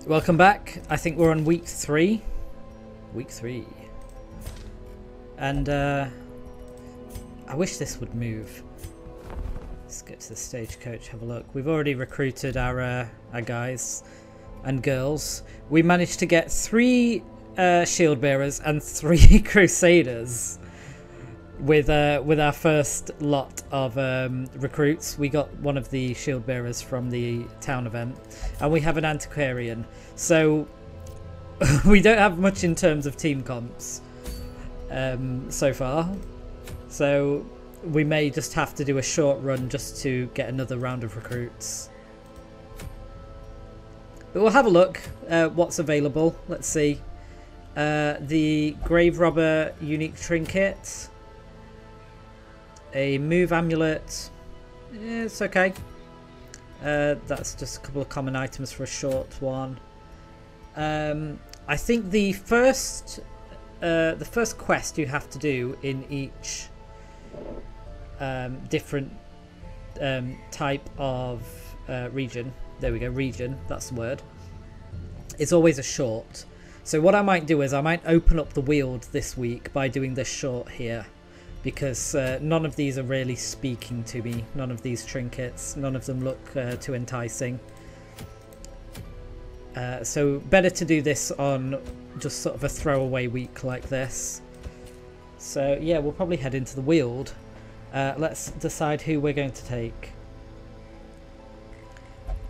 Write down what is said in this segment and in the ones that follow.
Welcome back. I think we're on week 3. Week 3. And I wish this would move. Let's get to the stagecoach, have a look. We've already recruited our guys and girls. We managed to get 3 shield bearers and 3 crusaders with our first lot of recruits. We got one of the shield bearers from the town event, and we have an antiquarian. So we don't have much in terms of team comps so far. So we may just have to do a short run just to get another round of recruits. But we'll have a look what's available. Let's see. The Grave Robber unique trinket. A move amulet. Yeah, it's okay. That's just a couple of common items for a short one. I think the first quest you have to do in each different type of region. There we go, region. That's the word. It's always a short. So what I might do is I might open up the Weald this week by doing this short here. Because none of these are really speaking to me. None of these trinkets. None of them look too enticing. So better to do this on just sort of a throwaway week like this. So yeah, we'll probably head into the Weald. Let's decide who we're going to take.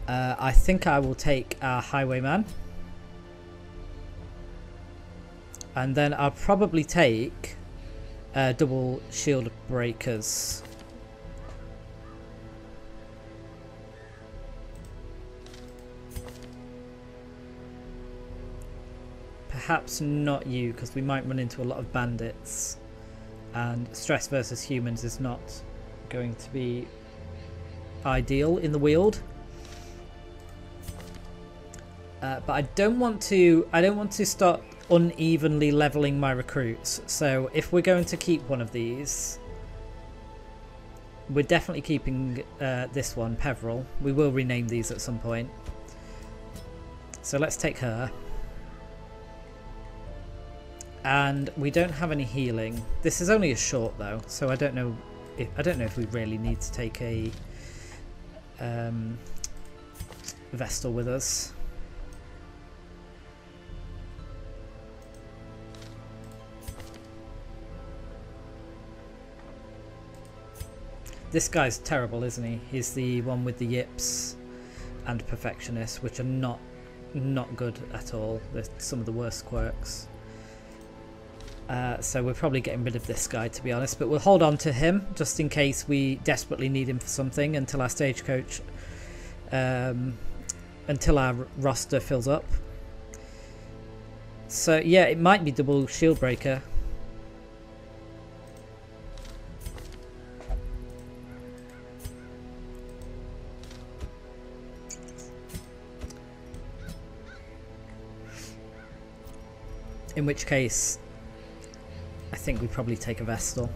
I think I will take our highwayman. And then I'll probably take double shield breakers. Perhaps not you, because we might run into a lot of bandits, and stress versus humans is not going to be ideal in the Weald. But I don't want to start unevenly leveling my recruits. So if we're going to keep one of these, we're definitely keeping this one, Peril. We will rename these at some point. So let's take her. And we don't have any healing. This is only a short though, so I don't know if we really need to take a Vestal with us. This guy's terrible, isn't he? He's the one with the yips and perfectionist, which are not good at all. They're some of the worst quirks. So we're probably getting rid of this guy, to be honest. But we'll hold on to him just in case we desperately need him for something until our stagecoach, until our roster fills up. So yeah, it might be double shield breaker. In which case, I think we'd probably take a Vestal.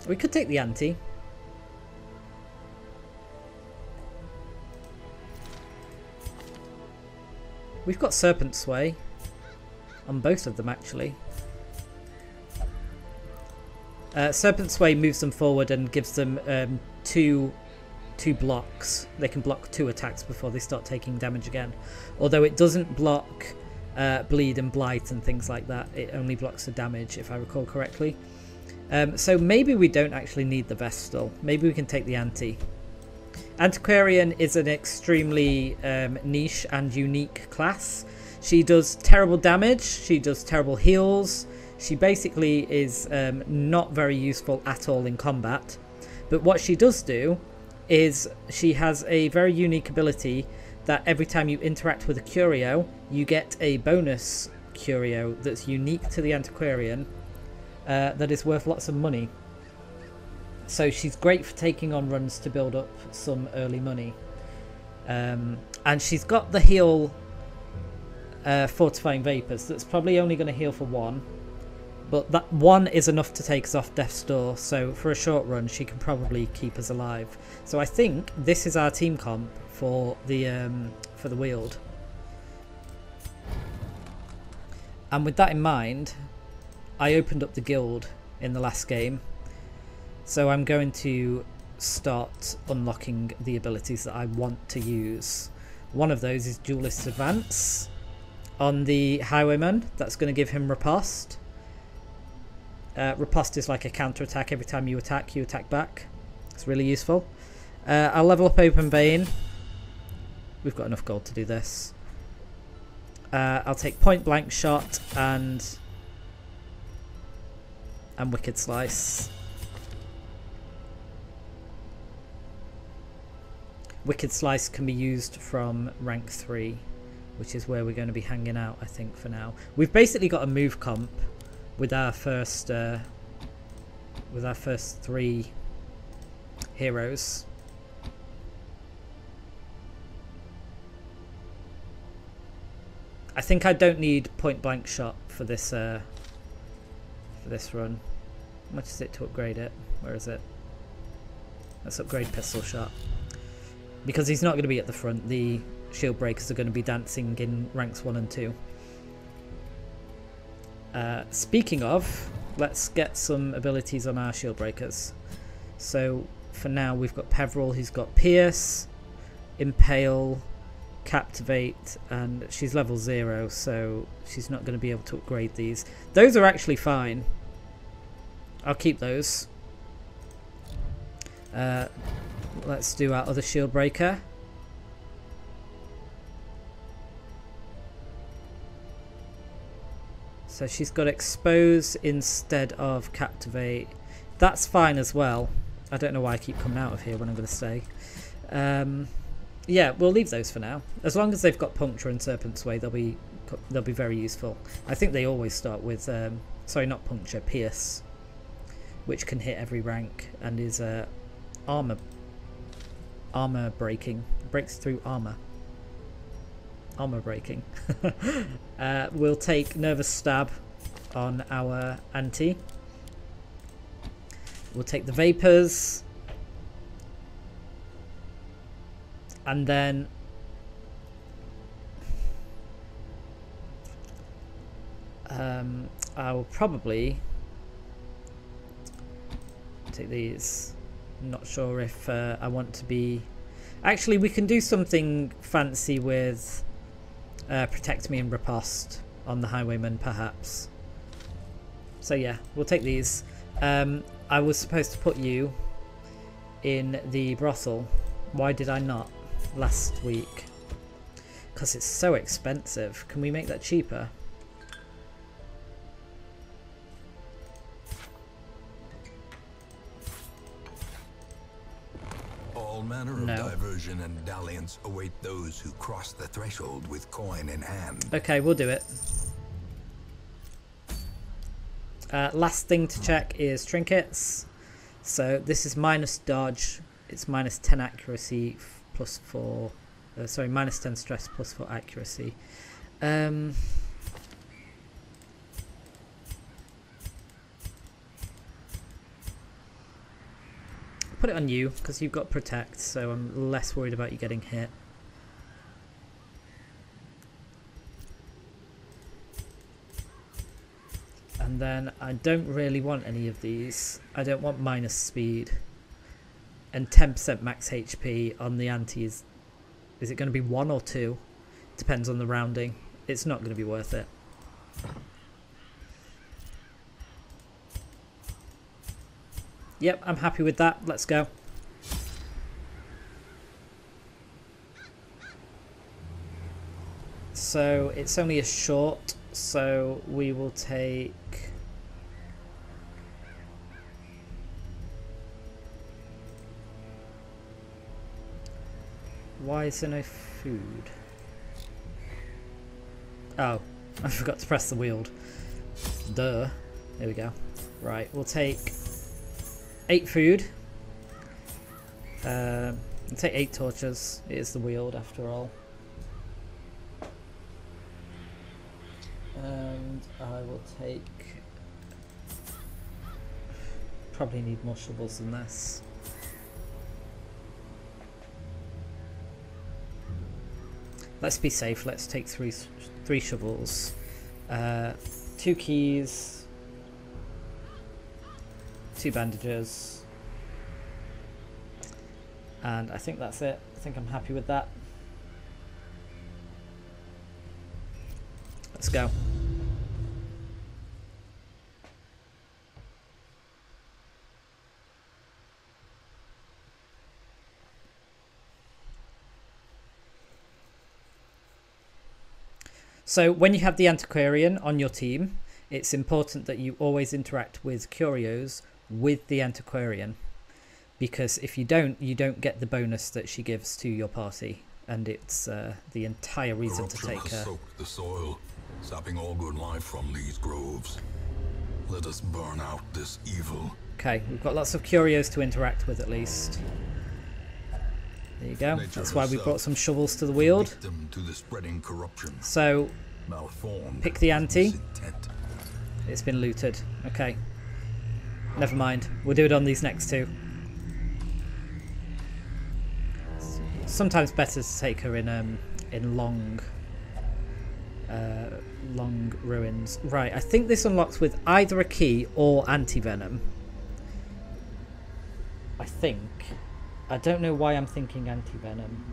We could take the Anti. We've got Serpent Sway on both of them, actually. Serpent Sway moves them forward and gives them two blocks. They can block 2 attacks before they start taking damage again. Although it doesn't block bleed and blight and things like that. It only blocks the damage, if I recall correctly. So maybe we don't actually need the Vestal. Maybe we can take the Anti. Antiquarian is an extremely niche and unique class. She does terrible damage. She does terrible heals. She basically is not very useful at all in combat. But what she does do is she has a very unique ability that every time you interact with a curio, you get a bonus curio that's unique to the Antiquarian that is worth lots of money. So she's great for taking on runs to build up some early money. And she's got the heal Fortifying Vapours that's probably only going to heal for 1. But that one is enough to take us off death's door, so for a short run she can probably keep us alive. So I think this is our team comp for the Weald. And with that in mind, I opened up the guild in the last game, so I'm going to start unlocking the abilities that I want to use. One of those is Duelist Advance on the Highwayman. That's going to give him Riposte. Riposte is like a counter attack. Every time you attack back. It's really useful. I'll level up Open Vein. We've got enough gold to do this. I'll take Point Blank Shot and Wicked Slice. Wicked Slice can be used from rank 3, which is where we're going to be hanging out, I think, for now. We've basically got a move comp with our first 3 heroes. I think I don't need Point Blank Shot for this run. How much is it to upgrade it? Where is it? Let's upgrade Pistol Shot. Because he's not going to be at the front, the shield breakers are going to be dancing in ranks 1 and 2. Speaking of, let's get some abilities on our shield breakers. So for now we've got Peril, who's got Pierce, Impale, Captivate, and she's level 0, so she's not going to be able to upgrade these. Those are actually fine. I'll keep those. Let's do our other shield breaker. So she's got Expose instead of Captivate. That's fine as well. I don't know why I keep coming out of here when I'm going to stay. Yeah, we'll leave those for now. As long as they've got Puncture and Serpent's Way, they'll be very useful. I think they always start with sorry, not Puncture, Pierce, which can hit every rank and is armor breaking. Breaks through armor breaking. We'll take Nervous Stab on our anti. We'll take the Vapors, and then I'll probably take these. Not sure if I want to be... Actually, we can do something fancy with Protect Me and Riposte on the Highwayman, perhaps. So yeah, we'll take these. I was supposed to put you in the brothel. Why did I not last week? Because it's so expensive. Can we make that cheaper? All manner of diversion and dalliance await those who cross the threshold with coin in hand. Okay, we'll do it. Last thing to check is trinkets. So this is minus dodge. It's minus 10 accuracy plus 4. Sorry, minus 10 stress plus 4 accuracy. Put it on you because you've got protect, so I'm less worried about you getting hit. And then I don't really want any of these. I don't want minus speed. And 10% max HP on the anti is it going to be 1 or 2? Depends on the rounding. It's not going to be worth it. Yep, I'm happy with that. Let's go. So it's only a short, so we will take... Why is there no food? Oh, I forgot to press the wheel. Duh. There we go. Right, we'll take 8 food. We'll take 8 torches. It is the Weald after all. And I will take Probably need more shovels than this. Let's be safe. Let's take three shovels. 2 keys. 2 bandages. And I think that's it. I think I'm happy with that. Let's go. So when you have the antiquarian on your team, it's important that you always interact with curios with the antiquarian, because if you don't get the bonus that she gives to your party, and it's the entire reason to take her. Soaked the soil, sapping all good life from these groves. Let us burn out this evil. Okay, we've got lots of curios to interact with at least. There you go. That's why we brought some shovels to the Weald. To the spreading corruption. So, pick the ante. It's been looted. Okay. Never mind. We'll do it on these next 2. Sometimes better to take her in long ruins. Right, I think this unlocks with either a key or anti-venom. I think. I don't know why I'm thinking anti-venom.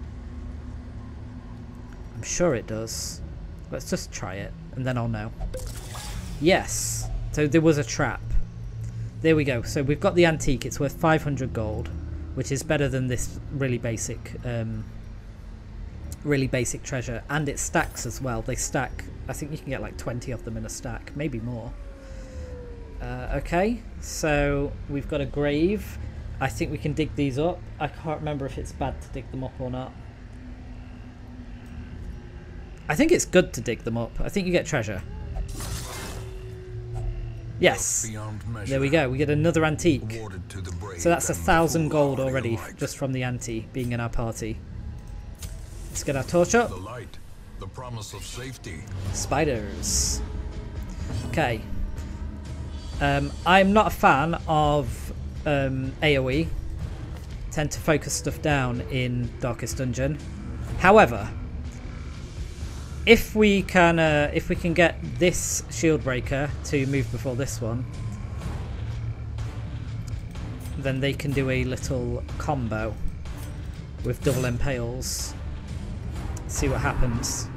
I'm sure it does. Let's just try it, and then I'll know. Yes. So there was a trap. There we go. So we've got the antique. It's worth 500 gold, which is better than this really basic treasure. And it stacks as well. They stack. I think you can get like 20 of them in a stack, maybe more. Okay. So we've got a grave. I think we can dig these up. I can't remember if it's bad to dig them up or not. I think it's good to dig them up. I think you get treasure. Yes. There we go. We get another antique. So that's 1,000 gold already just from the ante being in our party. Let's get our torch up. The promise of safety. Spiders. Okay. I'm not a fan of AoE. Tend to focus stuff down in Darkest Dungeon. However, if we can get this shield breaker to move before this one, then they can do a little combo with double impales. See what happens.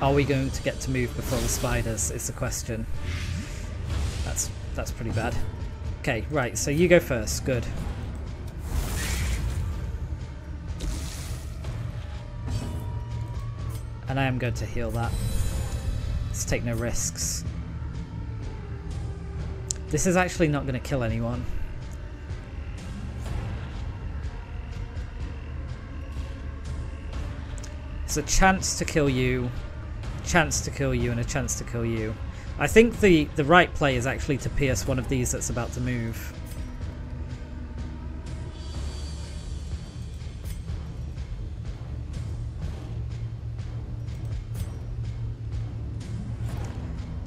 Are we going to get to move before the spiders is the question. That's pretty bad. Okay, right, so you go first. Good. And I am going to heal that. Let's take no risks. This is actually not going to kill anyone. It's a chance to kill you, chance to kill you, and a chance to kill you. I think the right play is actually to pierce one of these that's about to move.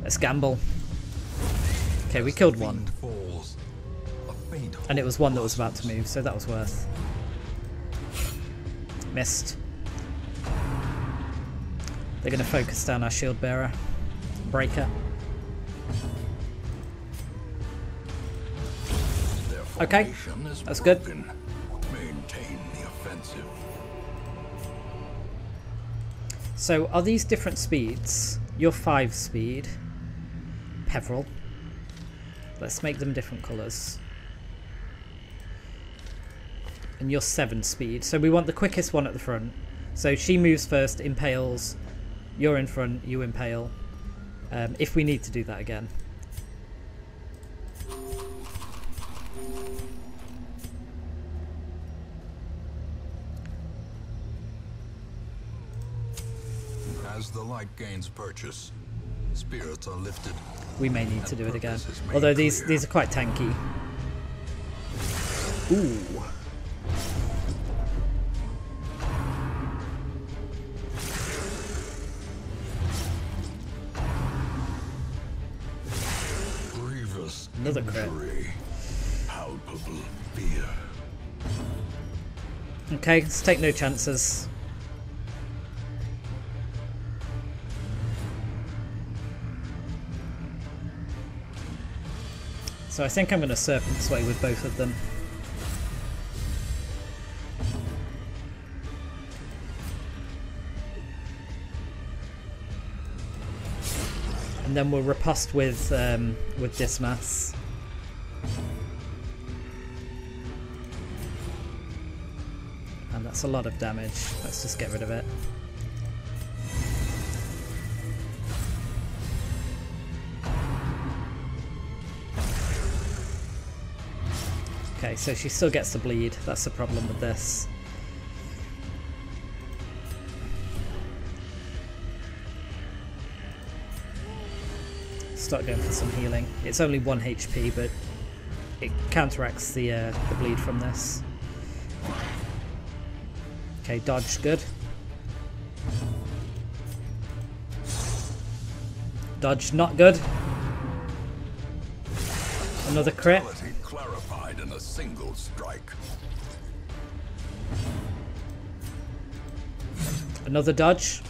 Let's gamble. Okay, we killed one. And it was one that was about to move, so that was worth. Missed. They're going to focus down our shield bearer. Breaker. Okay, that's good. Maintain the offensive. So are these different speeds? You're 5 speed. Peril. Let's make them different colours. And you're 7 speed. So we want the quickest one at the front. So she moves first, impales. You're in front, you impale. If we need to do that again. As the light gains purchase, spirits are lifted. We may need to do it again. Although these are quite tanky. Ooh. another crit. Injury, palpable fear. Okay, let's take no chances. So I think I'm going to Serpent Sway with both of them. And then we'll riposte with Dismas. And that's a lot of damage. Let's just get rid of it. Okay, so she still gets the bleed. That's the problem with this. Start going for some healing. It's only 1 HP, but it counteracts the bleed from this. Okay, dodge, good. Dodge, not good. Another crit. Clarified in a single strike. Another dodge.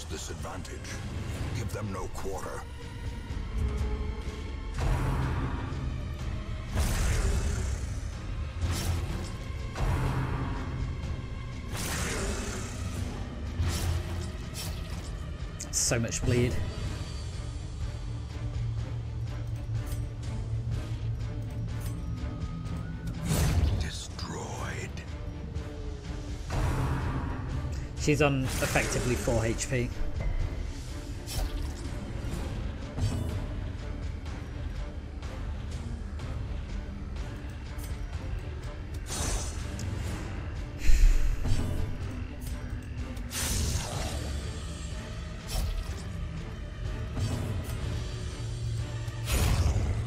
Disadvantage. Give them no quarter. So much bleed. Destroyed. She's on effectively 4 HP.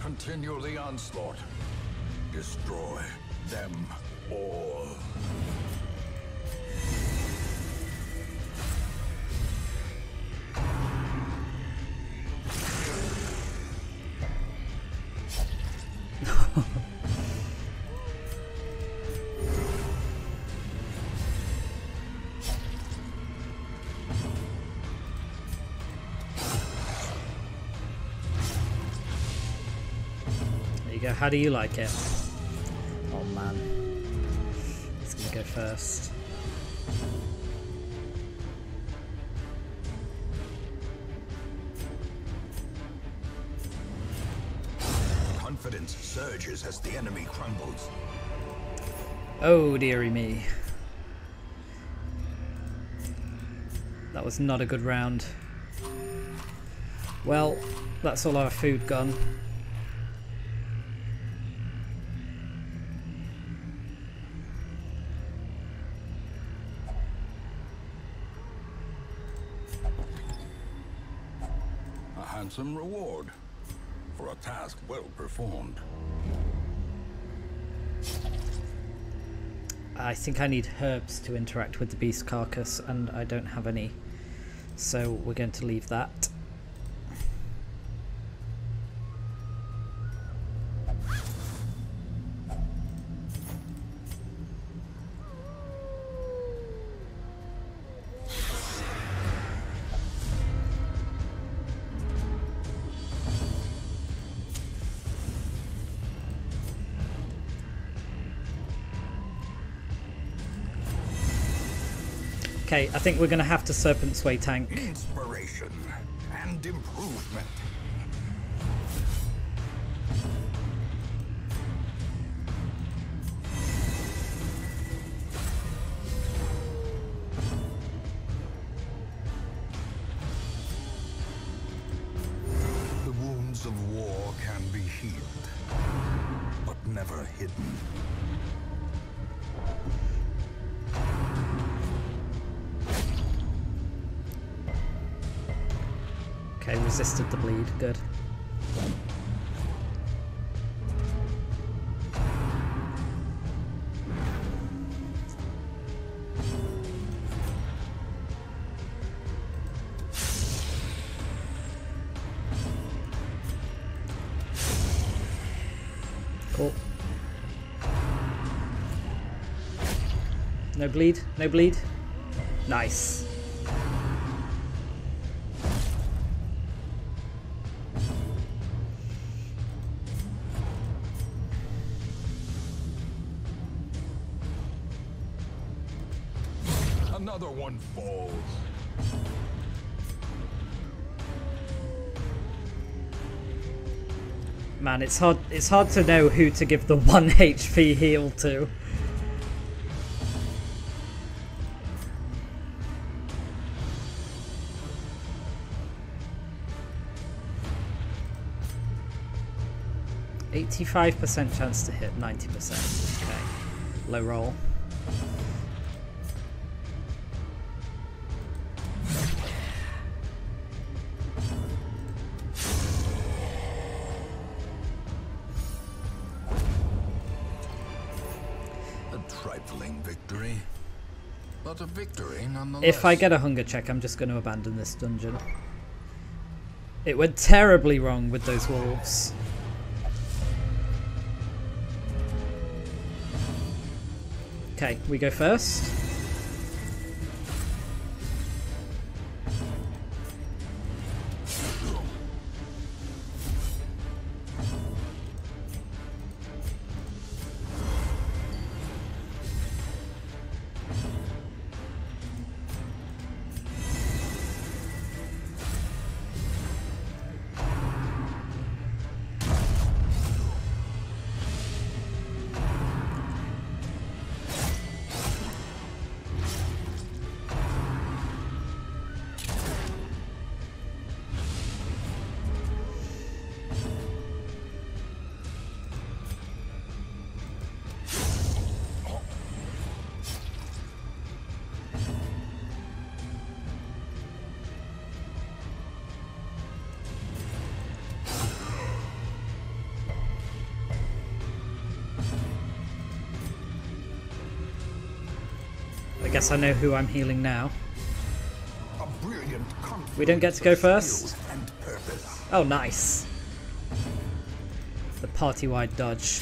Continue the onslaught. Destroy them all. How do you like it? Oh man. It's gonna go first. Confidence surges as the enemy crumbles. Oh dearie me. That was not a good round. Well, that's all our food gone. Handsome reward for a task well performed. I think I need herbs to interact with the beast carcass, and I don't have any, so we're going to leave that. Okay, I think we're going to have to Serpent Sway tank. Inspiration and improvement. The wounds of war can be healed, but never hidden. Okay, resisted the bleed. Good. Cool. No bleed, no bleed. Nice. Another one falls. Man, it's hard to know who to give the 1 HP heal to. %85 chance to hit, 90%. Okay. Low roll. Trifling victory, but a victory nonetheless. If I get a hunger check, I'm just going to abandon this dungeon. It went terribly wrong with those wolves. Okay, we go first. I guess I know who I'm healing now. We don't get to go first? Oh, nice. The party-wide dodge.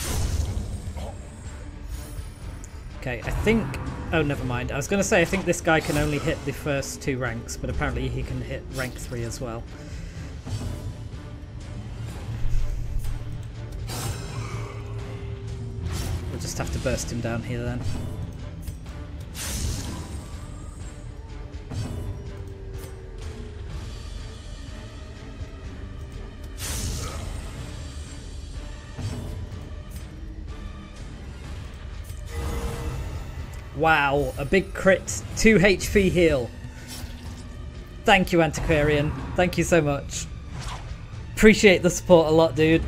Okay, I think... Oh, never mind. I was going to say, I think this guy can only hit the first 2 ranks, but apparently he can hit rank 3 as well. We'll just have to burst him down here then. Wow, a big crit, 2 HP heal. Thank you, Antiquarian. Thank you so much. Appreciate the support a lot, dude.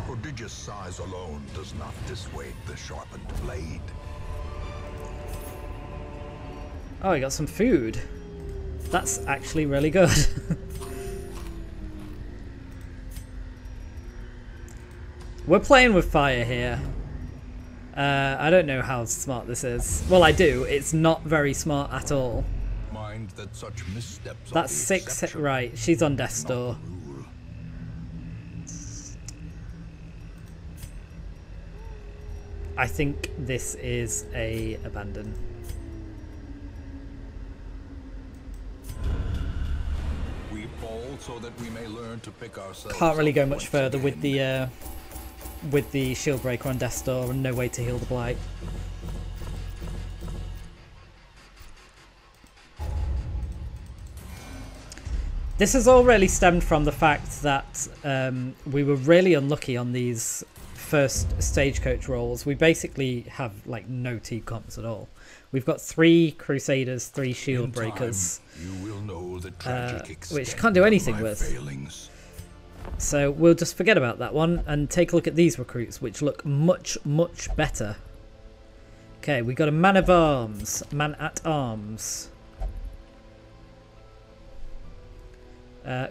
Prodigious size alone does not dissuade the sharpened blade. Oh, I got some food. That's actually really good. We're playing with fire here. I don't know how smart this is. Well, I do. It's not very smart at all. Mind that such missteps That's 6 hit. Right, she's on death's door. I think this is a abandon. We fall so that we may learn to pick ourselves. Can't really go much further with the shield breaker on death's door and no way to heal the blight. This has all really stemmed from the fact that we were really unlucky on these first stagecoach rolls. We basically have like no team comps at all. We've got 3 Crusaders, 3 shield breakers, which can't do anything with. So we'll just forget about that one and take a look at these recruits, which look much, much better. Okay, we got a man of arms. Man at arms.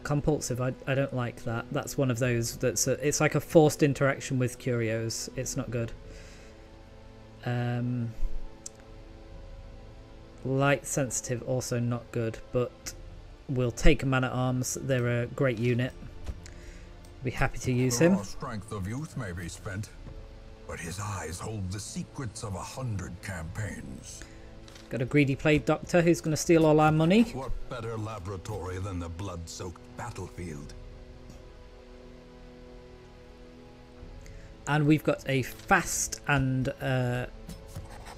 Compulsive, I don't like that. That's one of those that's it's like a forced interaction with curios. It's not good. Light sensitive, also not good, but we'll take a man at arms. They're a great unit. Be happy to use him. The raw strength of youth may be spent, but his eyes hold the secrets of 100 campaigns. Got a greedy plague doctor who's going to steal all our money. What better laboratory than the blood-soaked battlefield? And we've got a fast and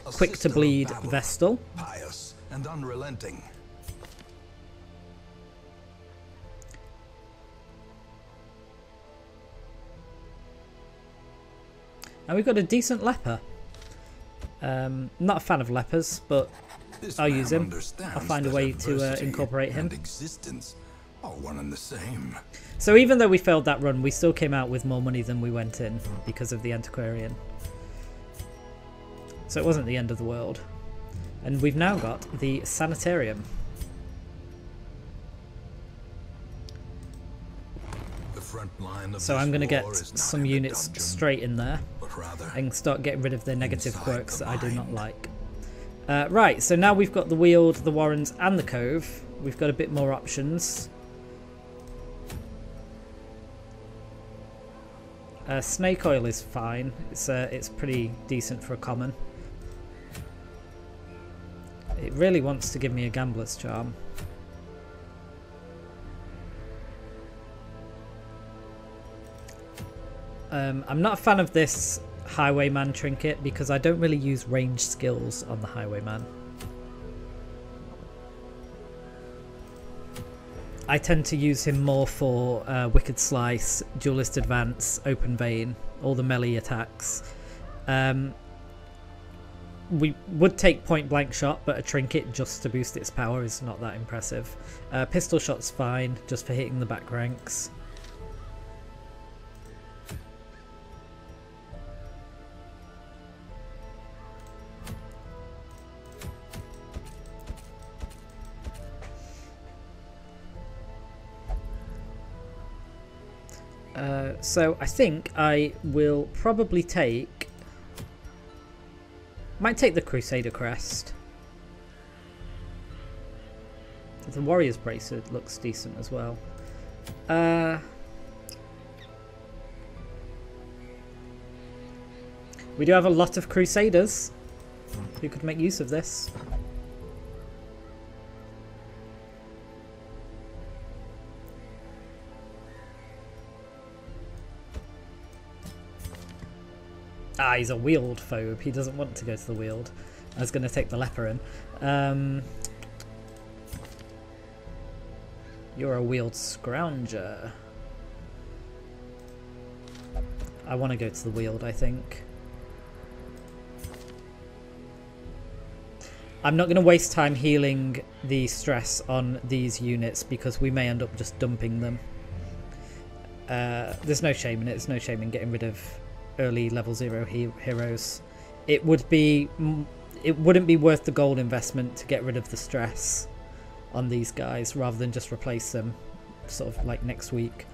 quick to bleed Vestal. Pious and unrelenting. And we've got a decent leper. Not a fan of lepers, but I'll use him. I'll find a way to incorporate him. Existence are one and the same. So even though we failed that run, we still came out with more money than we went in because of the antiquarian. So it wasn't the end of the world. And we've now got the sanitarium. The front line of So I'm going to get this war is not some in the units dungeon, straight in there but rather and start getting rid of their negative inside quirks the that I do not mind. like. Right, so now we've got the Weald, the Warrens and the Cove. We've got a bit more options. Snake oil is fine. It's pretty decent for a common. It really wants to give me a gambler's charm. I'm not a fan of this Highwayman trinket because I don't really use ranged skills on the Highwayman. I tend to use him more for Wicked Slice, Duelist Advance, Open Vein, all the melee attacks. We would take Point Blank Shot, but a trinket just to boost its power is not that impressive. Pistol Shot's fine, just for hitting the back ranks. So I think I will probably might take the Crusader Crest. The Warrior's Bracelet looks decent as well. We do have a lot of Crusaders who could make use of this. Ah, he's a Weald phobe. He doesn't want to go to the Weald. I was going to take the leper in. You're a Weald Scrounger. I want to go to the Weald, I think. I'm not going to waste time healing the stress on these units because we may end up just dumping them. There's no shame in it. There's no shame in getting rid of early level 0 heroes. It wouldn't be worth the gold investment to get rid of the stress on these guys rather than just replace them sort of like next week.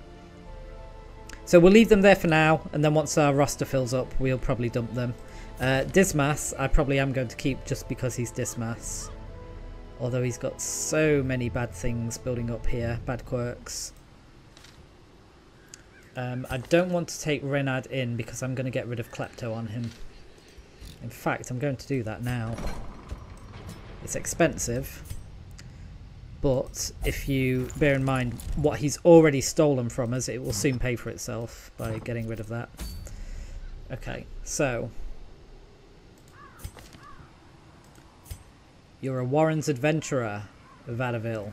So we'll leave them there for now, and then once our roster fills up we'll probably dump them. Dismas I probably am going to keep just because he's Dismas, although he's got so many bad things building up here, bad quirks. I don't want to take Renard in because I'm going to get rid of Klepto on him. In fact, I'm going to do that now. It's expensive, but if you bear in mind what he's already stolen from us, it will soon pay for itself by getting rid of that. Okay, so you're a Warren's Adventurer, Vadaville.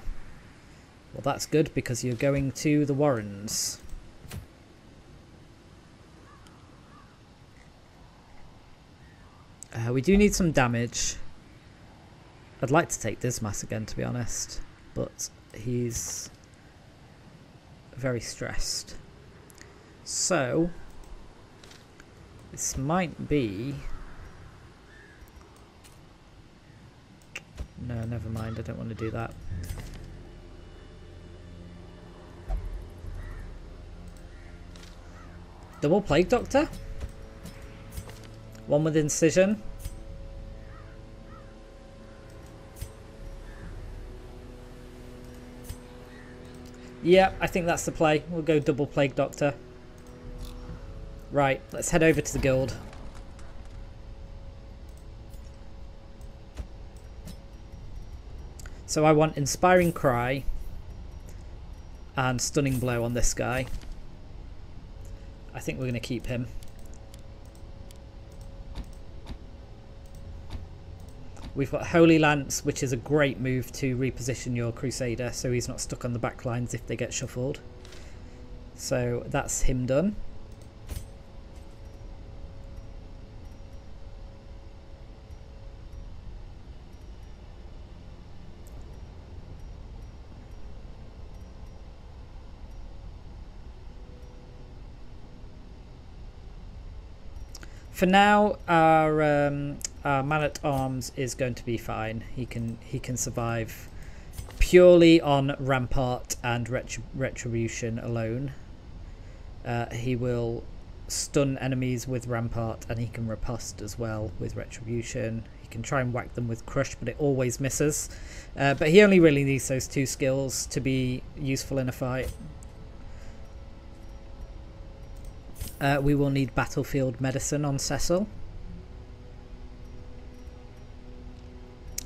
Well, that's good because you're going to the Warrens. We do need some damage. I'd like to take Dismas again, to be honest, but he's very stressed. So this might be never mind. I don't want to do that. Double Plague Doctor? One with Incision. Yeah, I think that's the play. We'll go Double Plague Doctor. Right, let's head over to the guild. So I want Inspiring Cry and Stunning Blow on this guy. I think we're going to keep him. We've got Holy Lance, which is a great move to reposition your Crusader so he's not stuck on the back lines if they get shuffled. So that's him done. For now, our man-at-arms is going to be fine. He can survive purely on Rampart and Retribution alone. He will stun enemies with Rampart, and he can riposte as well with Retribution. He can try and whack them with Crush, but it always misses. But he only really needs those 2 skills to be useful in a fight. We will need Battlefield Medicine on Cecil.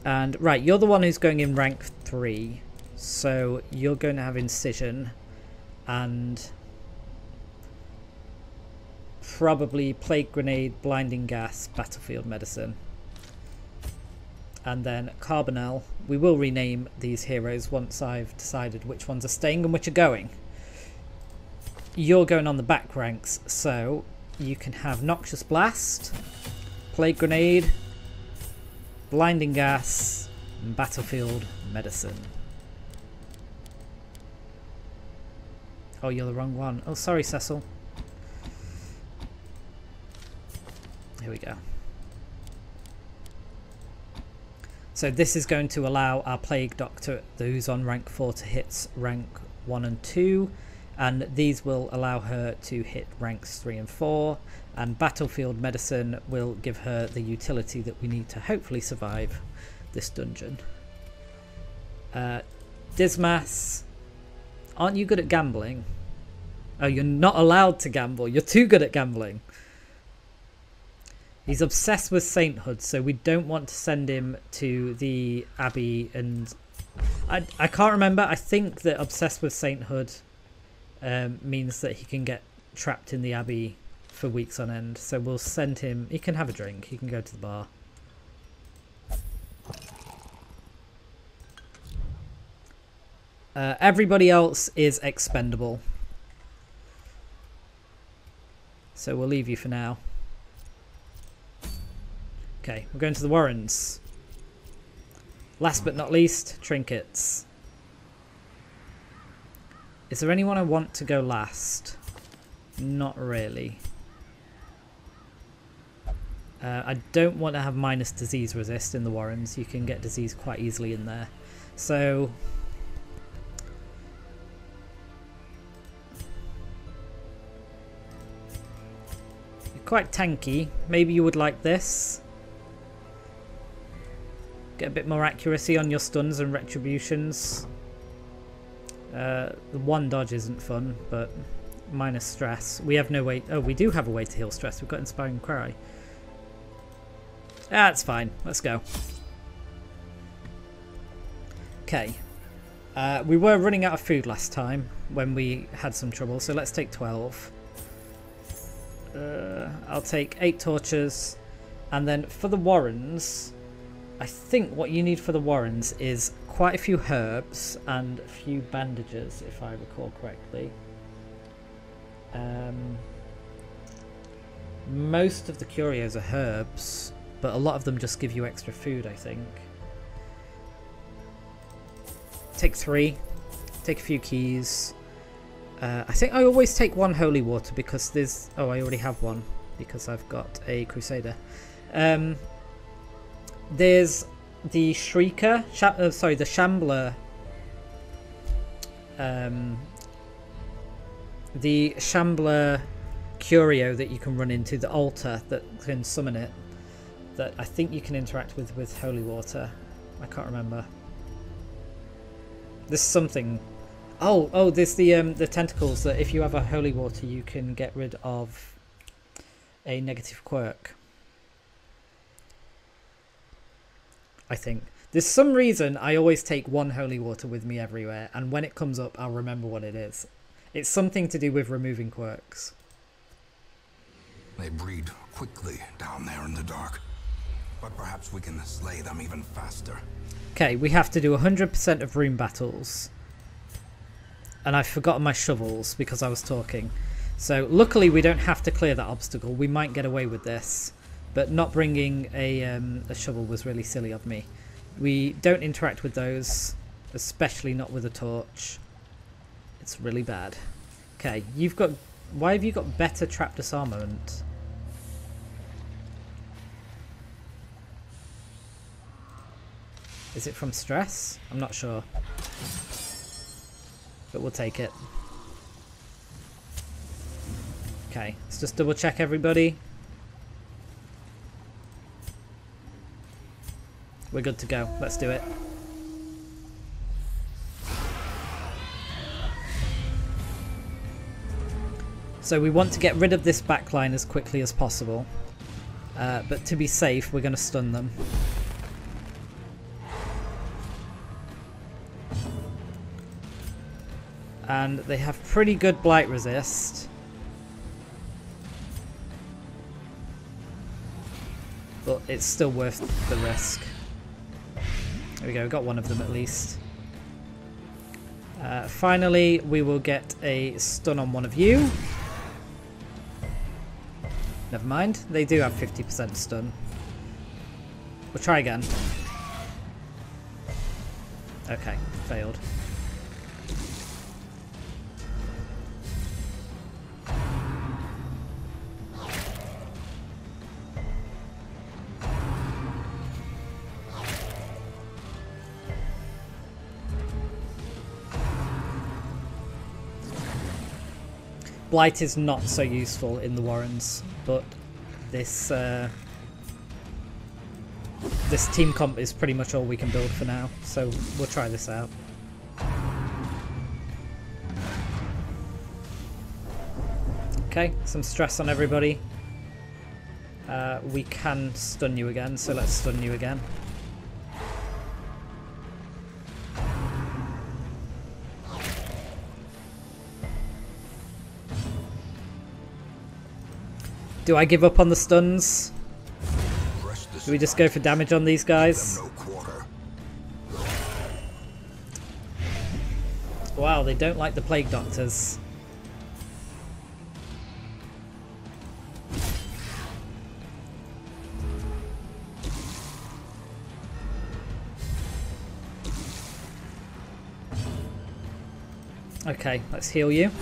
And right, you're the one who's going in rank 3. So you're going to have Incision and probably Plague Grenade, Blinding Gas, Battlefield Medicine. And then Carbonell. We will rename these heroes once I've decided which ones are staying and which are going. You're going on the back ranks, so you can have Noxious Blast, Plague Grenade, Blinding Gas, and Battlefield Medicine. Oh, you're the wrong one. Oh, sorry, Cecil. Here we go. So this is going to allow our Plague Doctor, who's on rank 4, to hit rank 1 and 2. And these will allow her to hit ranks 3 and 4, and Battlefield Medicine will give her the utility that we need to hopefully survive this dungeon. Dismas, aren't you good at gambling? Oh, you're not allowed to gamble. You're too good at gambling. He's obsessed with sainthood, so we don't want to send him to the Abbey. And I can't remember. I think that obsessed with sainthood means that he can get trapped in the Abbey for weeks on end. So we'll send him. He can have a drink. He can go to the bar. Everybody else is expendable. So we'll leave you for now. Okay, we're going to the Warrens. Last but not least, trinkets. Is there anyone I want to go last? Not really. I don't want to have minus disease resist in the Warrens. You can get disease quite easily in there. So you're quite tanky. Maybe you would like this. Get a bit more accuracy on your stuns and retributions. The one dodge isn't fun, but minus stress. We have no way. Oh, we do have a way to heal stress. We've got Inspiring Cry. That's fine. Let's go. Okay. We were running out of food last time when we had some trouble, so let's take 12. I'll take 8 torches. And then for the Warrens, I think what you need for the Warrens is quite a few herbs and a few bandages, if I recall correctly. Most of the curios are herbs, but a lot of them just give you extra food, I think. Take 3. Take a few keys. I think I always take 1 holy water because there's... Oh, I already have one because I've got a Crusader. There's the Shrieker, sorry, the Shambler, Curio that you can run into, the altar that can summon it, that I think you can interact with holy water. I can't remember. There's something. Oh, there's the tentacles that if you have a holy water you can get rid of a negative quirk. I think. There's some reason I always take one holy water with me everywhere, and when it comes up I'll remember what it is. It's something to do with removing quirks. They breed quickly down there in the dark, but perhaps we can slay them even faster. Okay, we have to do 100% of room battles. And I've forgotten my shovels because I was talking. So luckily we don't have to clear that obstacle. We might get away with this. But not bringing a shovel was really silly of me. We don't interact with those, especially not with a torch. It's really bad. Okay, you've got... Why have you got better trap disarmament? Is it from stress? I'm not sure. But we'll take it. Okay, let's just double check everybody. We're good to go. Let's do it. So we want to get rid of this backline as quickly as possible. But to be safe, we're going to stun them. And they have pretty good blight resist. But it's still worth the risk. There we go, got one of them at least. Finally, we will get a stun on one of you. Never mind, they do have 50% stun. We'll try again. Okay, failed. Blight is not so useful in the Warrens, but this this team comp is pretty much all we can build for now, so we'll try this out. Okay, some stress on everybody. We can stun you again, so let's stun you again. Do I give up on the stuns? Do we just go for damage on these guys? Wow, they don't like the Plague Doctors. Okay, let's heal you.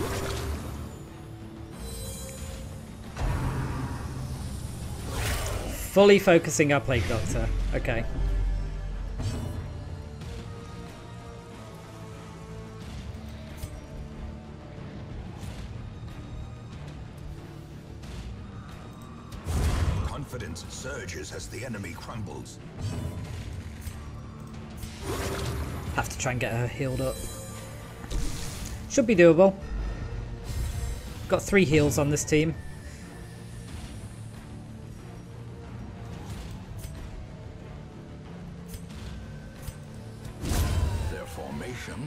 Fully focusing our Plague Doctor. Okay. Confidence surges as the enemy crumbles. Have to try and get her healed up. Should be doable. Got 3 heals on this team.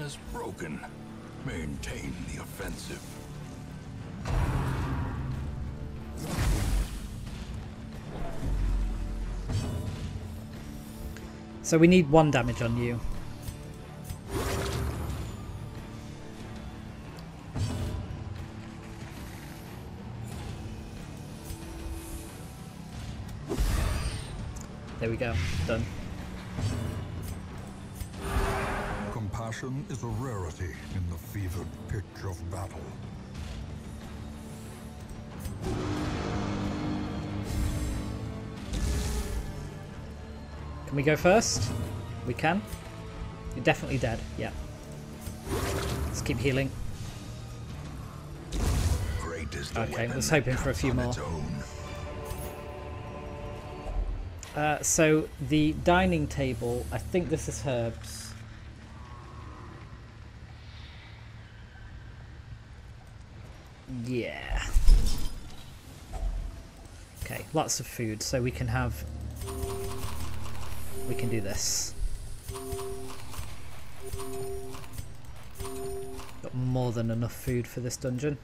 Is broken. Maintain the offensive. So we need 1 damage on you. There we go. Done. Compassion is a rarity in the fevered pitch of battle. Can we go first? We can. You're definitely dead. Yeah. Let's keep healing. Okay, I was hoping for a few more. So the dining table, I think this is herbs. Yeah. Okay, lots of food, so we can have... We can do this. Got more than enough food for this dungeon.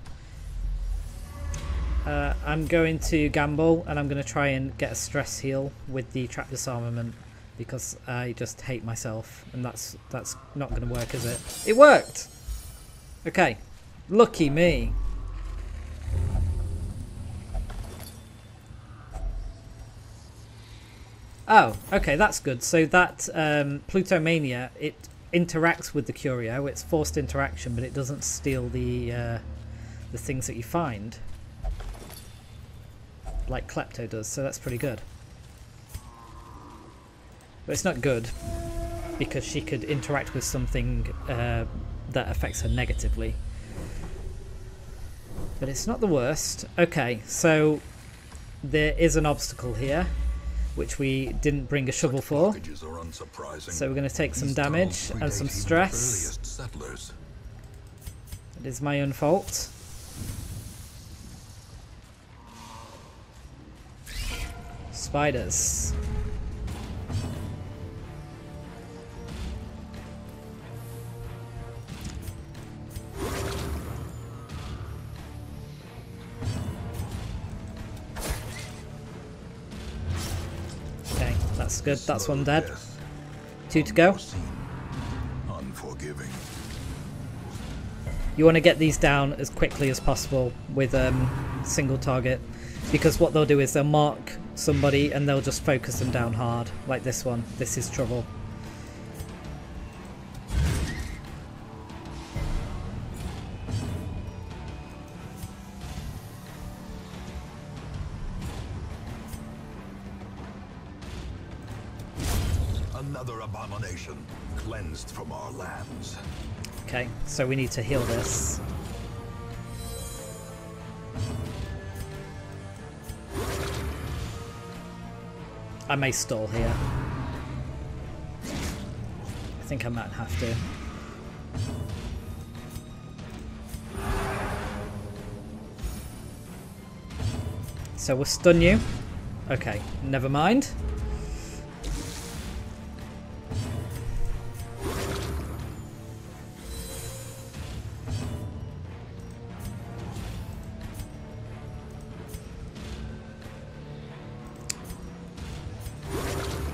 I'm going to gamble, and I'm going to try and get a stress heal with the trap disarmament, because I just hate myself, and that's not going to work, is it? It worked! Okay. Lucky me. Oh, okay, that's good. So that Plutomania, it interacts with the curio. It's forced interaction, but it doesn't steal the things that you find, like Klepto does. So that's pretty good. But it's not good because she could interact with something that affects her negatively. But it's not the worst. Okay, so there is an obstacle here, which we didn't bring a shovel for. So we're going to take some damage and some stress. It is my own fault. Spiders. That's good. That's one dead. 2 to go. You want to get these down as quickly as possible with single target, because what they'll do is they'll mark somebody and they'll just focus them down hard, like this one. This is trouble. Another abomination cleansed from our lands. Okay, so we need to heal this. I may stall here. I think I might have to. So we'll stun you. Okay, never mind.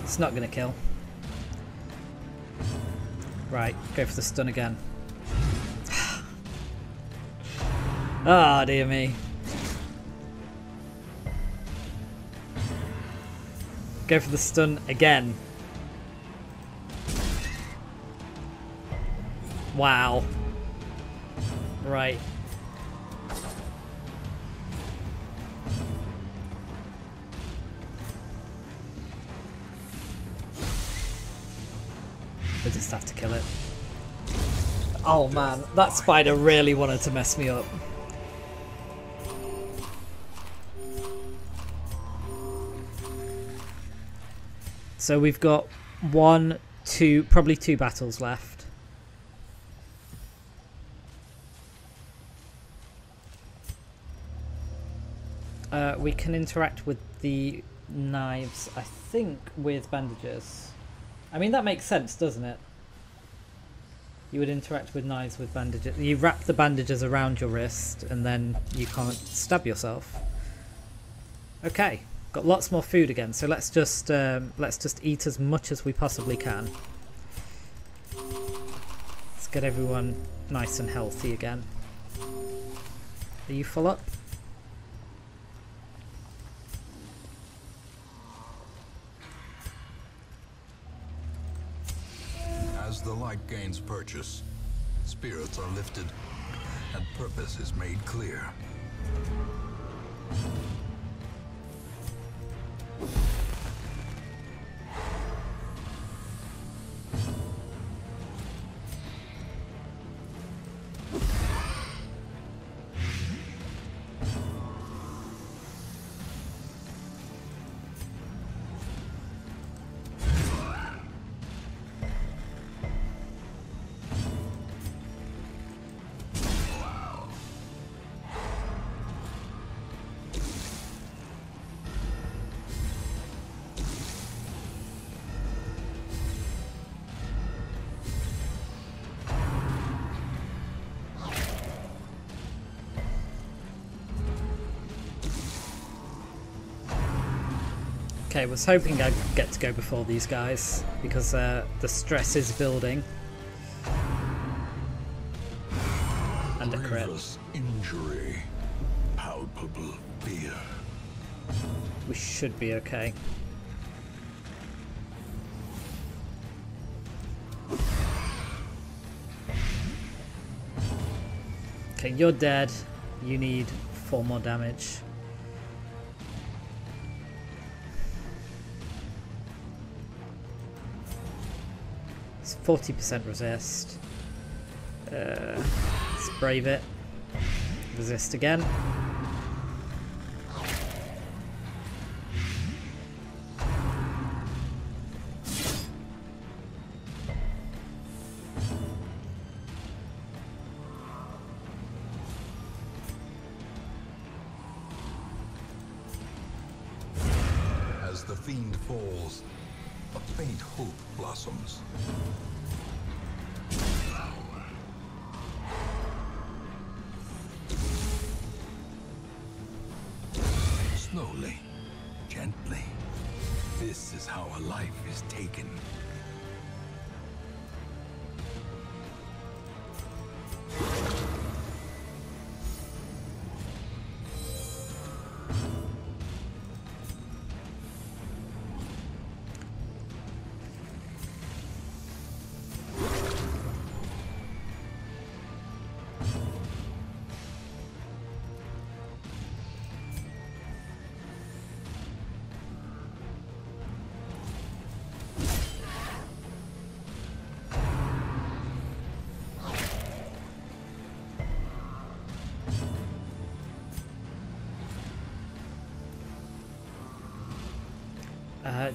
It's not going to kill. Right, go for the stun again. Ah, dear me. Go for the stun again. Wow. Right. We just have to kill it. Oh man, that spider really wanted to mess me up. So we've got 1, 2, probably 2 battles left. We can interact with the knives, I think, with bandages. I mean, that makes sense, doesn't it? You would interact with knives with bandages. You wrap the bandages around your wrist and then you can't stab yourself. Okay, got lots more food again, so let's just eat as much as we possibly can. Let's get everyone nice and healthy again. Are you full up? As the light gains purchase, spirits are lifted, and purpose is made clear. Okay, was hoping I'd get to go before these guys because the stress is building. And a crit. Grievous injury, palpable fear. We should be okay. Okay, you're dead. You need 4 more damage. It's 40% resist. Let's brave it. Resist again. As the fiend falls, a faint hope blossoms. Slowly, gently. This is how a life is taken.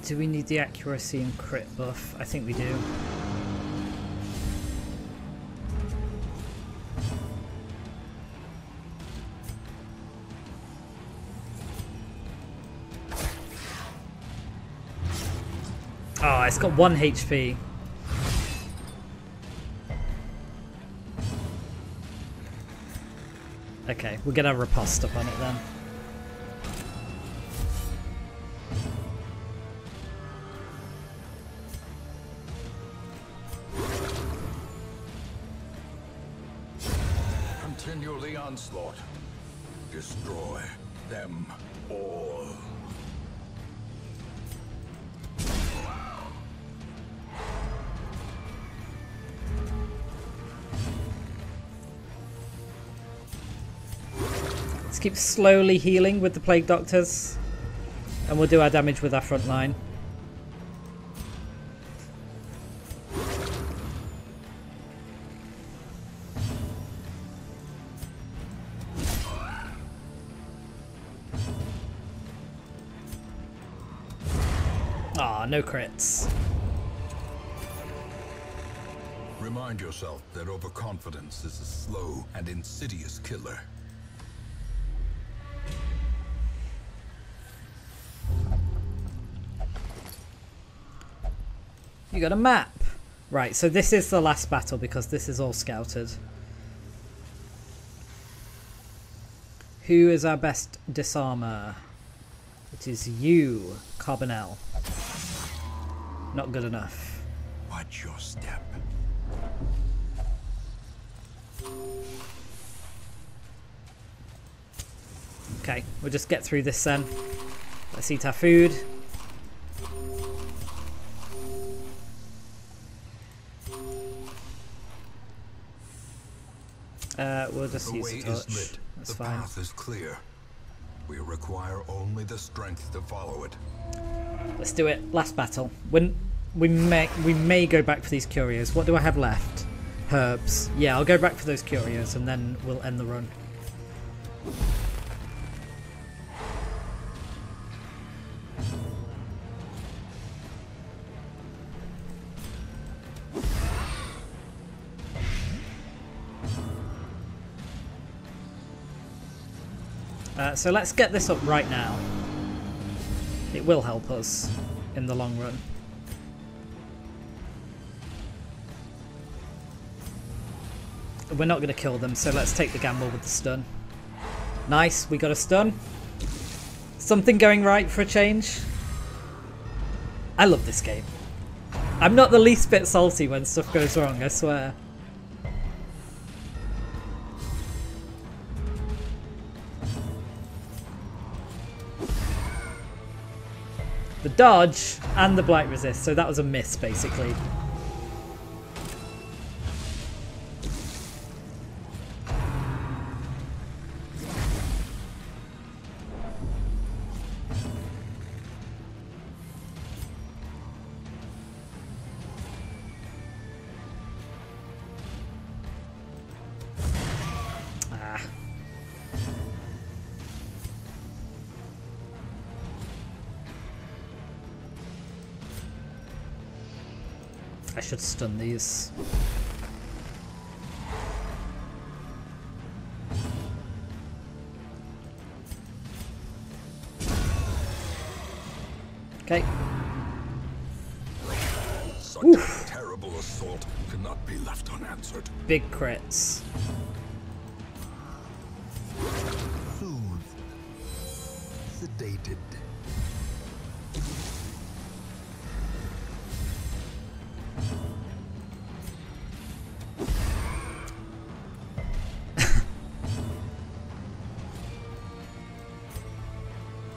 Do we need the accuracy and crit buff? I think we do. Oh, it's got 1 HP. Okay, we'll get our riposte up on it then. Continue the onslaught. Destroy them all. Let's keep slowly healing with the Plague Doctors. And we'll do our damage with our front line. Ah, no crits. Remind yourself that overconfidence is a slow and insidious killer. You got a map. Right, so this is the last battle because this is all scouted. Who is our best disarmer? It is you, Carbonell. Not good enough. Watch your step. Okay, we'll just get through this then. Let's eat our food. We'll just use the torch. That's fine. The path is clear. We require only the strength to follow it. Let's do it. Last battle. When we may go back for these curios. What do I have left? Herbs. Yeah, I'll go back for those curios and then we'll end the run. So let's get this up right now. It will help us in the long run. We're not going to kill them, so let's take the gamble with the stun. Nice, we got a stun. Something going right for a change. I love this game. I'm not the least bit salty when stuff goes wrong, I swear. The dodge and the blight resist, so that was a miss basically. I should stun these. Okay. Such a terrible assault cannot be left unanswered. Big crits. Soothed. Sedated.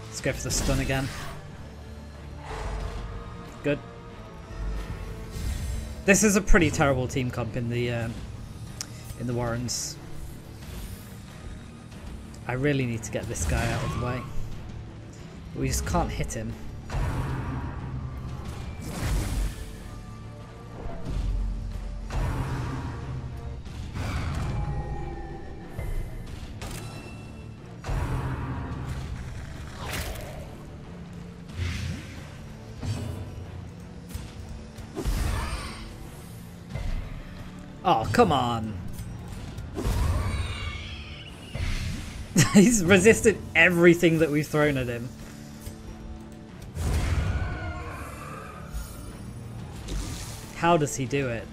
Let's go for the stun again. Good. This is a pretty terrible team comp in the Warrens. I really need to get this guy out of the way. We just can't hit him. Oh, come on. He's resisted everything that we've thrown at him. How does he do it?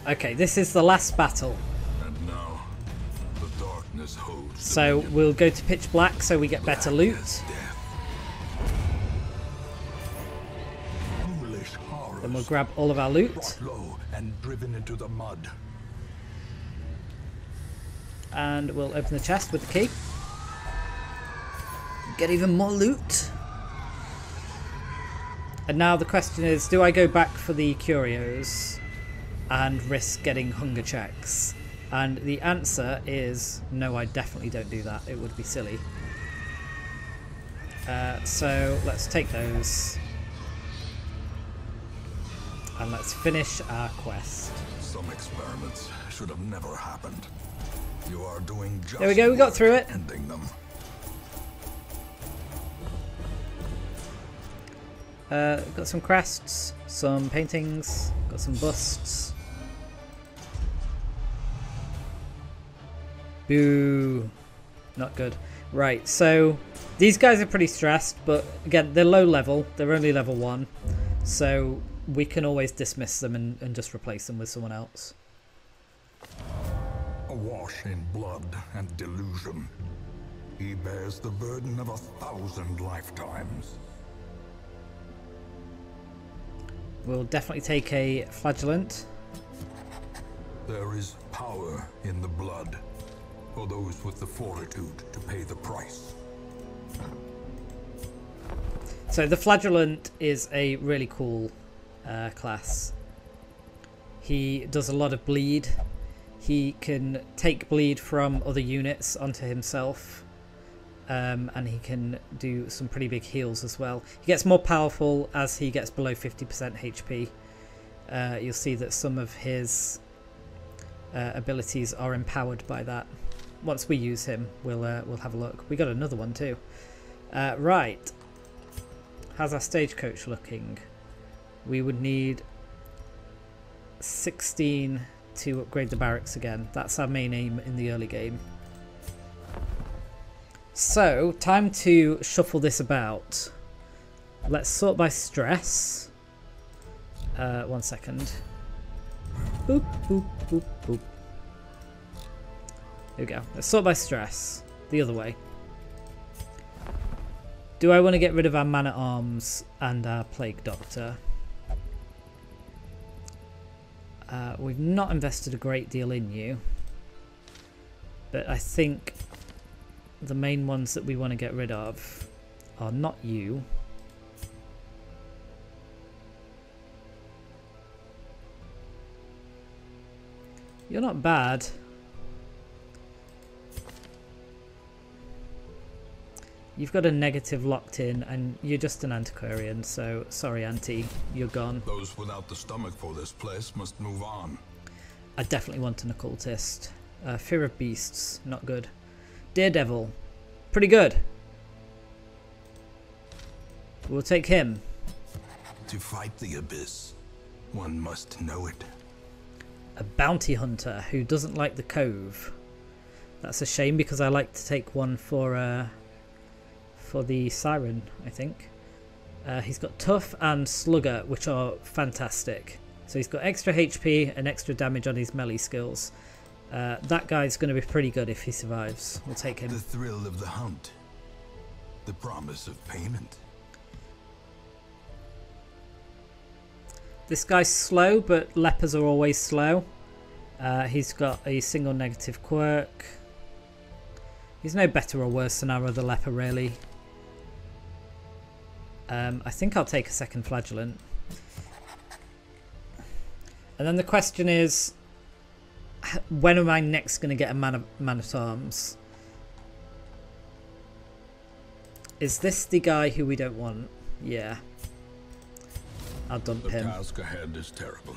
Okay, this is the last battle. And now, the darkness holds. So we'll go to pitch black so we get better loot. Then we'll grab all of our loot. Low and driven into the mud. And we'll open the chest with the key. Get even more loot. And now the question is, do I go back for the curios and risk getting hunger checks? And the answer is no, I definitely don't do that. It would be silly. So let's take those. And let's finish our quest. Some experiments should have never happened. You are doing just there we go, we got through it. Ending them. Got some crests, some paintings, got some busts. Boo. Not good. Right, so these guys are pretty stressed, but again, they're low level. They're only level 1. So we can always dismiss them and just replace them with someone else. Awash in blood and delusion, he bears the burden of 1,000 lifetimes. We'll definitely take a flagellant. There is power in the blood for those with the fortitude to pay the price. So the flagellant is a really cool class. He does a lot of bleed. He can take bleed from other units onto himself. And he can do some pretty big heals as well. He gets more powerful as he gets below 50% HP. You'll see that some of his abilities are empowered by that. Once we use him, we'll have a look. We got another one too. Right. How's our stagecoach looking? We would need 16 to upgrade the barracks again. That's our main aim in the early game. So, time to shuffle this about. Let's sort by stress. 1 second. Boop, boop, boop, boop. Here we go. Let's sort by stress. The other way. Do I want to get rid of our man-at-arms and our plague doctor? We've not invested a great deal in you. But I think the main ones that we want to get rid of are not you. You're not bad. You've got a negative locked in and you're just an antiquarian, so sorry auntie, you're gone. Those without the stomach for this place must move on. I definitely want an occultist. Fear of beasts, not good. Daredevil, pretty good. We'll take him. To fight the abyss, one must know it. A bounty hunter who doesn't like the cove. That's a shame because I like to take one for the siren, I think. He's got tough and slugger, which are fantastic. So he's got extra HP and extra damage on his melee skills. That guy's going to be pretty good if he survives. We'll take him. The thrill of the hunt. The promise of payment. This guy's slow, but lepers are always slow. He's got a single negative quirk. He's no better or worse than our other leper, really. I think I'll take a second flagellant. And then the question is, when am I next going to get a man-at-arms? Is this the guy who we don't want? Yeah. I'll dump him. The task ahead is terrible,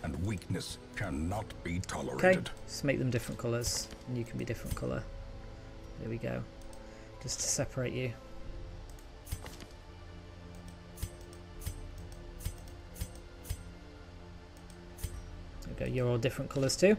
and weakness cannot be tolerated. Okay, just make them different colours, and you can be different colour. There we go. Just to separate you. There we go, you're all different colours too.